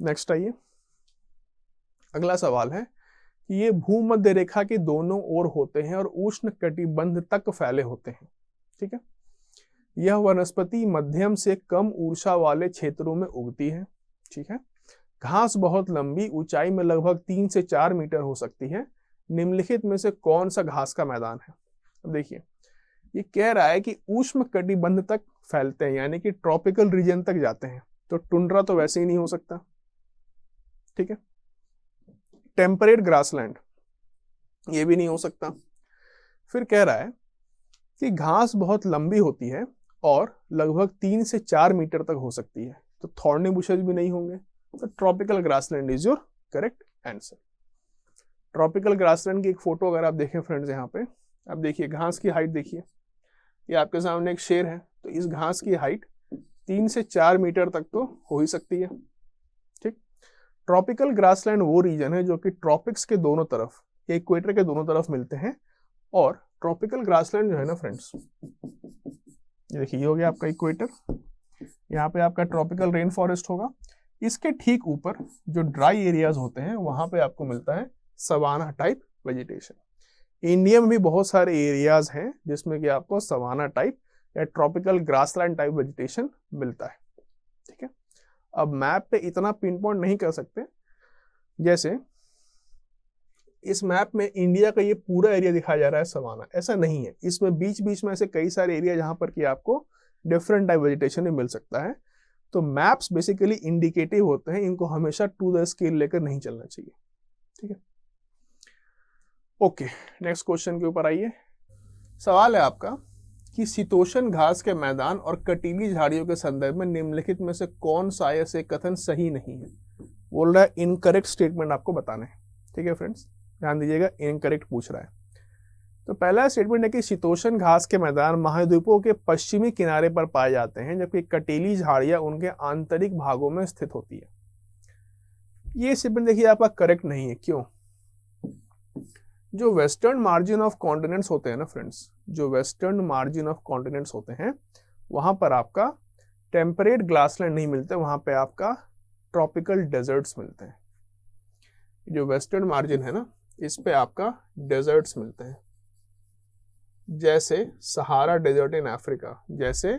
नेक्स्ट आइए, अगला सवाल है कि ये भूमध्य रेखा के दोनों ओर होते हैं और उष्ण कटिबंध तक फैले होते हैं, ठीक है। यह वनस्पति मध्यम से कम ऊर्जा वाले क्षेत्रों में उगती है, ठीक है। घास बहुत लंबी, ऊंचाई में लगभग 3 से 4 मीटर हो सकती है। निम्नलिखित में से कौन सा घास का मैदान है। अब देखिए, ये कह रहा है कि उष्ण कटिबंध तक फैलते हैं, यानी कि ट्रॉपिकल रीजन तक जाते हैं, तो टुंड्रा तो वैसे ही नहीं हो सकता, ठीक है। टेम्परेट ग्रासलैंड, ये भी नहीं हो सकता। फिर कह रहा है कि घास बहुत लंबी होती है और लगभग 3 से 4 मीटर तक हो सकती है, तो थॉर्नी बुशेस भी नहीं होंगे, तो tropical grassland is your correct answer. Tropical grassland की एक फोटो अगर आप देखें फ्रेंड्स, यहाँ पे आप देखिए घास की हाइट देखिए, ये आपके सामने एक शेर है, तो इस घास की हाइट 3 से 4 मीटर तक तो हो ही सकती है, ठीक। ट्रॉपिकल ग्रासलैंड वो रीजन है जो कि ट्रॉपिक्स के दोनों तरफ, इक्वेटर के दोनों तरफ मिलते हैं। और ट्रॉपिकल ग्रासलैंड जो है ना फ्रेंड्स, ये देखिए ये हो गया आपका इक्वेटर, यहाँ पे आपका ट्रॉपिकल रेन फॉरेस्ट होगा, इसके ठीक ऊपर जो ड्राई एरियाज होते हैं वहां पे आपको मिलता है सवाना टाइप वेजिटेशन। इंडिया में भी बहुत सारे एरियाज हैं जिसमें कि आपको सवाना टाइप या ट्रॉपिकल ग्रासलैंड टाइप वेजिटेशन मिलता है, ठीक है। अब मैप पे इतना पिन पॉइंट नहीं कर सकते, जैसे इस मैप में इंडिया का ये पूरा एरिया दिखाया जा रहा है सवाना, ऐसा नहीं है, इसमें बीच बीच में ऐसे कई सारे एरिया जहां पर कि आपको डिफरेंट टाइप वेजिटेशन मिल सकता है। तो मैप्स बेसिकली इंडिकेटिव होते हैं, इनको हमेशा टू द स्केल लेकर नहीं चलना चाहिए, ठीक है। ओके, नेक्स्ट क्वेश्चन के ऊपर आइए। सवाल है आपका कि शीतोष्ण घास के मैदान और कटीली झाड़ियों के संदर्भ में निम्नलिखित में से कौन सा ऐसे कथन सही नहीं है। बोल रहा है इनकरेक्ट स्टेटमेंट आपको बताना है, ठीक है फ्रेंड्स, ध्यान दीजिएगा, इनकरेक्ट पूछ रहा है। तो पहला स्टेटमेंट है कि शीतोष्ण घास के मैदान महाद्वीपों के पश्चिमी किनारे पर पाए जाते हैं, जबकि कटीली झाड़ियां उनके आंतरिक भागों में स्थित होती है। ये स्टेटमेंट देखिए आपका करेक्ट नहीं है। क्यों? जो वेस्टर्न मार्जिन ऑफ कॉन्टिनेंट्स होते हैं ना फ्रेंड्स, जो वेस्टर्न मार्जिन ऑफ कॉन्टिनेंट्स होते हैं, वहां पर आपका टेम्परेट ग्रासलैंड नहीं मिलते, वहां पे आपका ट्रॉपिकल डेजर्ट्स मिलते हैं। जो वेस्टर्न मार्जिन है ना, इस पे आपका डेजर्ट्स मिलते हैं, जैसे सहारा डेजर्ट इन अफ्रीका, जैसे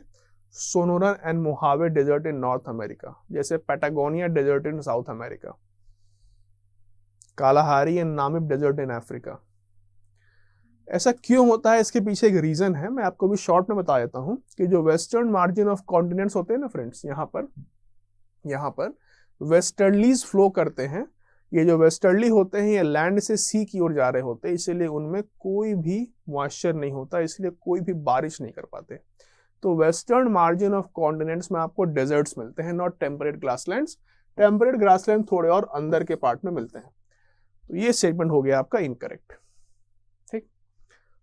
Sonora and Mojave desert in North America, जैसे Patagonia desert in South America, Kalahari and Namib desert in Africa. ऐसा क्यों होता है, इसके पीछे एक रीजन है, मैं आपको भी शॉर्ट में बता देता हूं कि जो वेस्टर्न मार्जिन ऑफ कॉन्टिनेंट्स होते हैं ना फ्रेंड्स, यहाँ पर वेस्टर्लीज फ्लो करते हैं। ये जो वेस्टर्ली होते हैं ये लैंड से सी की ओर जा रहे होते हैं, इसीलिए उनमें कोई भी मॉइस्चर नहीं होता, इसलिए कोई भी बारिश नहीं कर पाते। तो वेस्टर्न मार्जिन ऑफ कॉन्टिनेंट्स में आपको डेजर्ट्स मिलते हैं, not temperate grasslands. Temperate grassland थोड़े और अंदर के पार्ट में मिलते हैं। तो ये स्टेटमेंट हो गया आपका इनकरेक्ट, ठीक।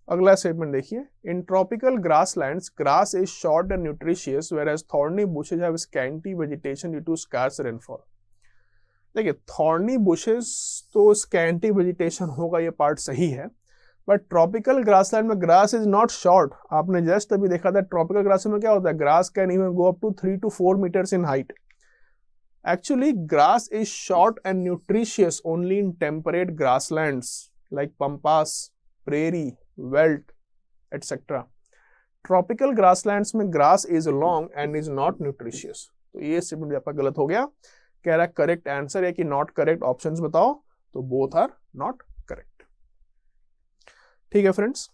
अगला स्टेटमेंट देखिए, in tropical grasslands grass is short and nutritious whereas thorny bushes have scanty vegetation due to scarce rainfall. देखिए, थॉर्नी बुशेस तो स्कैंटी वेजिटेशन होगा, ये पार्ट सही है, बट ट्रॉपिकल ग्रासलैंड में ग्रास इज नॉट शॉर्ट। आपने जस्ट अभी देखा था ट्रॉपिकल ग्रास में क्या होता है, grass can even go up to 3 to 4 meters in height. Actually, grass is short and nutritious only in temperate grasslands like pampas, prairie, veldt, etc. Tropical grasslands में grass is long and is not nutritious. तो ये स्टेटमेंट आपका गलत हो गया। कह रहा है करेक्ट आंसर है कि नॉट करेक्ट, ऑप्शंस बताओ, तो बोथ आर नॉट करेक्ट, ठीक है फ्रेंड्स।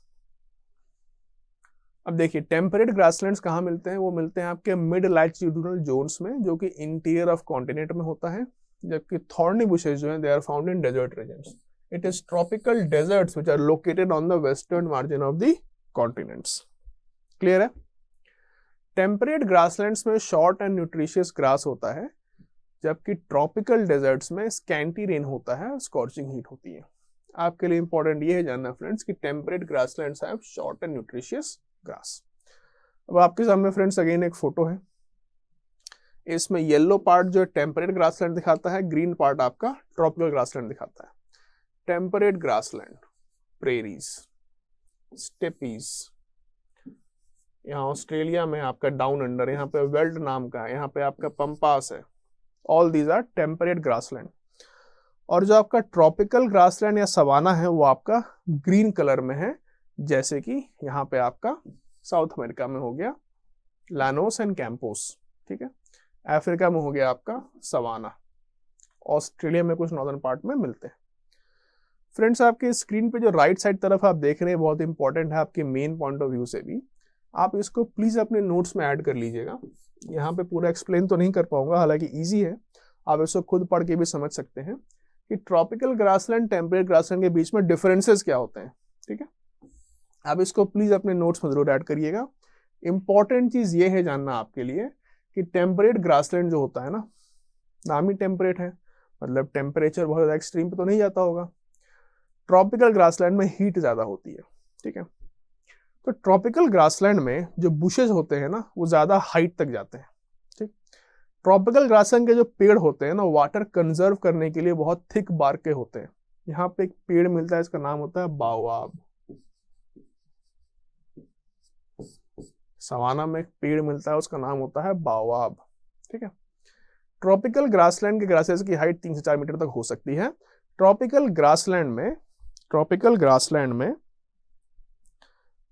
अब देखिए, टेम्परेट ग्रासलैंड्स कहाँ मिलते हैं, वो मिलते हैं आपके मिड लैटिट्यूडनल जोन्स में, जो कि इंटीरियर ऑफ कॉन्टिनेंट में होता है, जबकि थॉर्नी बुशेस जो हैं they are found in desert regions. It is tropical deserts which are located on the western margin of the continents. Clear है? टेम्परेट ग्रासलैंड्स में शॉर्ट एंड न्यूट्रिशियस ग्रास होता है, जबकि ट्रॉपिकल डेजर्ट्स में स्कैंटी रेन होता है, स्कॉर्चिंग हीट होती है। आपके लिए इंपॉर्टेंट ये है जानना फ्रेंड्स कि temperate grasslands have short and nutritious grass. अब आपके सामने फ्रेंड्स अगेन एक फोटो है, इसमें येलो पार्ट जो टेम्परेट ग्रासलैंड दिखाता है, ग्रीन पार्ट आपका ट्रॉपिकल ग्रासलैंड दिखाता है। टेम्परेट ग्रासलैंड, प्रेरीज, स्टेपीज, यहाँ ऑस्ट्रेलिया में आपका डाउन अंडर, यहाँ पे वेल्ट नाम का है, यहाँ पे आपका पंपास है, all these are temperate grassland. और जो आपका ट्रॉपिकल ग्रासलैंड या सवाना है वो आपका ग्रीन कलर में है, जैसे कि यहाँ पे आपका साउथ अमेरिका में हो गया लैनोस एंड कैंपोस, ठीक है। अफ्रीका में हो गया आपका सवाना, ऑस्ट्रेलिया में कुछ नॉर्दर्न पार्ट में मिलते हैं। फ्रेंड्स, आपके स्क्रीन पे जो राइट साइड तरफ आप देख रहे हैं बहुत इंपॉर्टेंट है आपके मेन पॉइंट ऑफ व्यू से भी, आप इसको प्लीज अपने नोट्स में ऐड कर लीजिएगा। यहाँ पे पूरा एक्सप्लेन तो नहीं कर पाऊंगा, हालांकि ईजी है, आप इसको खुद पढ़ के भी समझ सकते हैं कि ट्रॉपिकल ग्रासलैंड टेम्परेट ग्रासलैंड के बीच में डिफरेंसेस क्या होते हैं, ठीक है। आप इसको प्लीज अपने नोट्स में जरूर ऐड करिएगा। इंपॉर्टेंट चीज ये है जानना आपके लिए कि टेम्परेट ग्रासलैंड जो होता है ना, नाम ही टेम्परेट है, मतलब टेम्परेचर बहुत ज्यादा एक्सट्रीम पे तो नहीं जाता होगा। ट्रॉपिकल ग्रासलैंड में हीट ज्यादा होती है, ठीक है। तो ट्रॉपिकल ग्रासलैंड में जो बुशेस होते हैं ना वो ज्यादा हाइट तक जाते हैं, ठीक। ट्रॉपिकल ग्रासलैंड के जो पेड़ होते हैं ना वाटर कंजर्व करने के लिए बहुत थिक बार्क के होते हैं। यहाँ पे एक पेड़ मिलता है, इसका नाम होता है बाओआब। सवाना में एक पेड़ मिलता है, उसका नाम होता है बाओआब, ठीक है। ट्रॉपिकल ग्रासलैंड के ग्रासेस की हाइट 3 से 4 मीटर तक हो सकती है। ट्रॉपिकल ग्रासलैंड में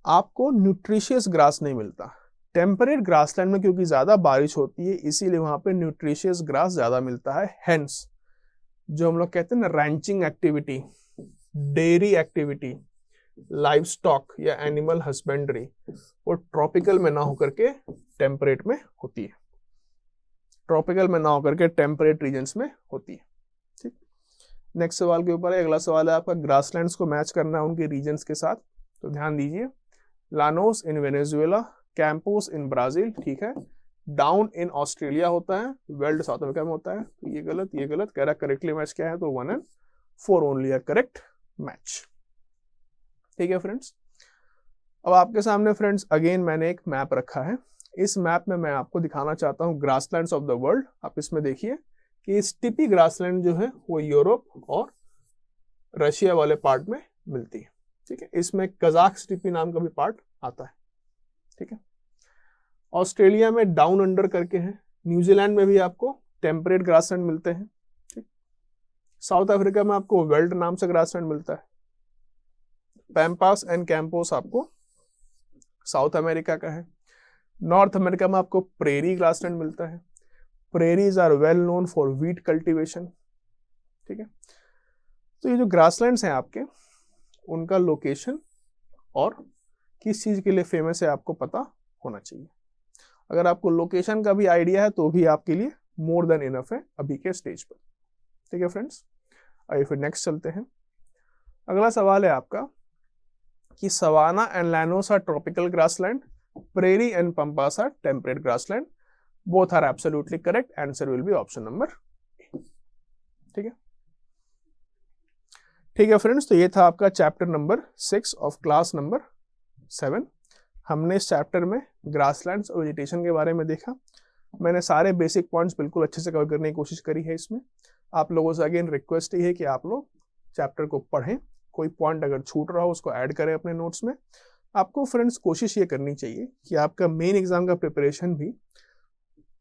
आपको न्यूट्रिशियस ग्रास नहीं मिलता। टेम्परेट ग्रासलैंड में क्योंकि ज्यादा बारिश होती है इसीलिए वहां पे न्यूट्रिशियस ग्रास ज्यादा मिलता है। हेंस जो हम लोग कहते हैं ना ranching activity, dairy activity, live stock या एनिमल हस्बेंड्री, वो ट्रॉपिकल में ना होकर के टेम्परेट में होती है। ट्रॉपिकल में ना होकर के टेम्परेट रीजन्स में होती है। ठीक, नेक्स्ट सवाल के ऊपर है, अगला सवाल है आपका ग्रासलैंड्स को मैच करना है उनके रीजन्स के साथ। तो ध्यान दीजिए, Llanos in Venezuela, Campos in Brazil, ठीक है, डाउन इन ऑस्ट्रेलिया होता है, वेल्ड साउथ अफ्रीका में होता है। तो ये गलत, ये गलत, कह रहा करेक्टली मैच क्या है, तो 1 and 4 only are correct match. ठीक है फ्रेंड्स, अब आपके सामने फ्रेंड्स अगेन मैंने एक मैप रखा है। इस मैप में मैं आपको दिखाना चाहता हूँ ग्रासलैंड्स ऑफ द वर्ल्ड। आप इसमें देखिए कि स्टीपी ग्रासलैंड जो है वो यूरोप और रशिया वाले पार्ट में मिलती है। ठीक है, इसमें कजाक स्टीपी नाम का भी पार्ट आता है। ठीक है, ऑस्ट्रेलिया में डाउन अंडर करके है, न्यूजीलैंड में भी आपको टेम्परेट ग्रासलैंड मिलते हैं। ठीक, साउथ अफ्रीका में आपको वेल्ड नाम से ग्रासलैंड मिलता है। पैम्पास एंड कैंपोस आपको साउथ अमेरिका का है। नॉर्थ अमेरिका में आपको प्रेरी ग्रासलैंड मिलता है। Prairies are well known for wheat cultivation. ठीक है, तो ये जो ग्रासलैंड्स हैं आपके, उनका लोकेशन और किस चीज के लिए फेमस है आपको पता होना चाहिए। अगर आपको लोकेशन का भी आइडिया है तो भी आपके लिए मोर देन इनफ है अभी के स्टेज पर। ठीक है फ्रेंड्स, आइए फिर नेक्स्ट चलते हैं। अगला सवाल है आपका कि savanna and llanos are tropical grassland, prairie and pampas are temperate grassland, both are absolutely correct, answer will be option number A. ठीक है, ठीक है फ्रेंड्स, तो ये था आपका chapter number 6 of class number 7। हमने इस चैप्टर में ग्रासलैंड्स और वेजिटेशन के बारे में देखा। मैंने सारे बेसिक पॉइंट्स बिल्कुल अच्छे से कवर करने की कोशिश करी है इसमें। आप लोगों से अगेन रिक्वेस्ट ही है कि आप लोग चैप्टर को पढ़ें, कोई पॉइंट अगर छूट रहा हो उसको ऐड करें अपने नोट्स में। आपको फ्रेंड्स कोशिश ये करनी चाहिए कि आपका मेन एग्जाम का प्रिपरेशन भी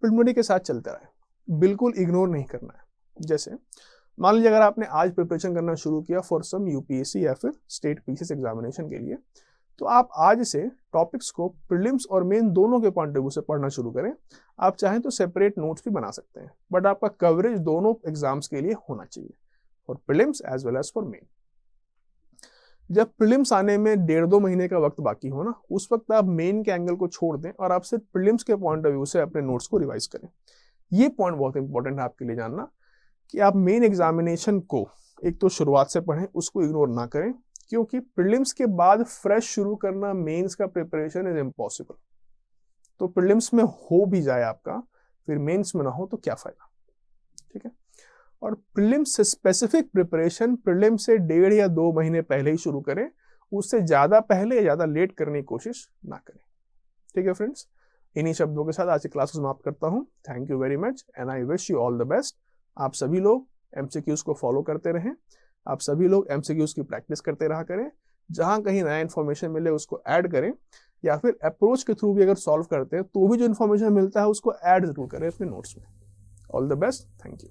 प्रिलिमिनरी के साथ चलता रहे, बिल्कुल इग्नोर नहीं करना है। जैसे मान लीजिए अगर आपने आज प्रिपरेशन करना शुरू किया फॉर सम यूपीएससी या फिर स्टेट पीसीएस एग्जामिनेशन के लिए, तो आप आज से टॉपिक्स को प्रीलिम्स और मेन दोनों के पॉइंट ऑफ व्यू से पढ़ना शुरू करें। आप चाहें तो सेपरेट नोट्स भी बना सकते हैं, बट आपका कवरेज दोनों एग्जाम्स के लिए होना चाहिए, for prelims as well as for main. जब प्रीलिम्स आने में 1.5-2 महीने का वक्त बाकी हो ना, उस वक्त आप मेन के एंगल को छोड़ दें और आप सिर्फ प्रीलिम्स के पॉइंट ऑफ व्यू से अपने नोट्स को रिवाइज करें। ये पॉइंट बहुत इंपॉर्टेंट है आपके लिए जानना कि आप मेन एग्जामिनेशन को एक तो शुरुआत से पढ़ें, उसको इग्नोर ना करें, क्योंकि प्रीलिम्स के बाद फ्रेश शुरू करना मेंस का प्रिपरेशन इज इम्पॉसिबल। तो प्रीलिम्स में हो भी जाए आपका, फिर मेंस में ना हो तो क्या फायदा। ठीक है, और प्रीलिम्स से स्पेसिफिक प्रिपरेशन प्रीलिम से 1.5 या 2 महीने पहले ही शुरू करें, उससे ज्यादा पहले या ज्यादा लेट करने की कोशिश ना करें। ठीक है फ्रेंड्स, इन्हीं शब्दों के साथ आज की क्लास को समाप्त करता हूं। Thank you very much and I wish you all the best. आप सभी लोग एमसीक्यूज को फॉलो करते रहें, आप सभी लोग एमसीक्यूज की प्रैक्टिस करते रहा करें। जहां कहीं नया इन्फॉर्मेशन मिले उसको ऐड करें, या फिर अप्रोच के थ्रू भी अगर सॉल्व करते हैं तो भी जो इन्फॉर्मेशन मिलता है उसको ऐड जरूर करें अपने नोट्स में। All the best, thank you.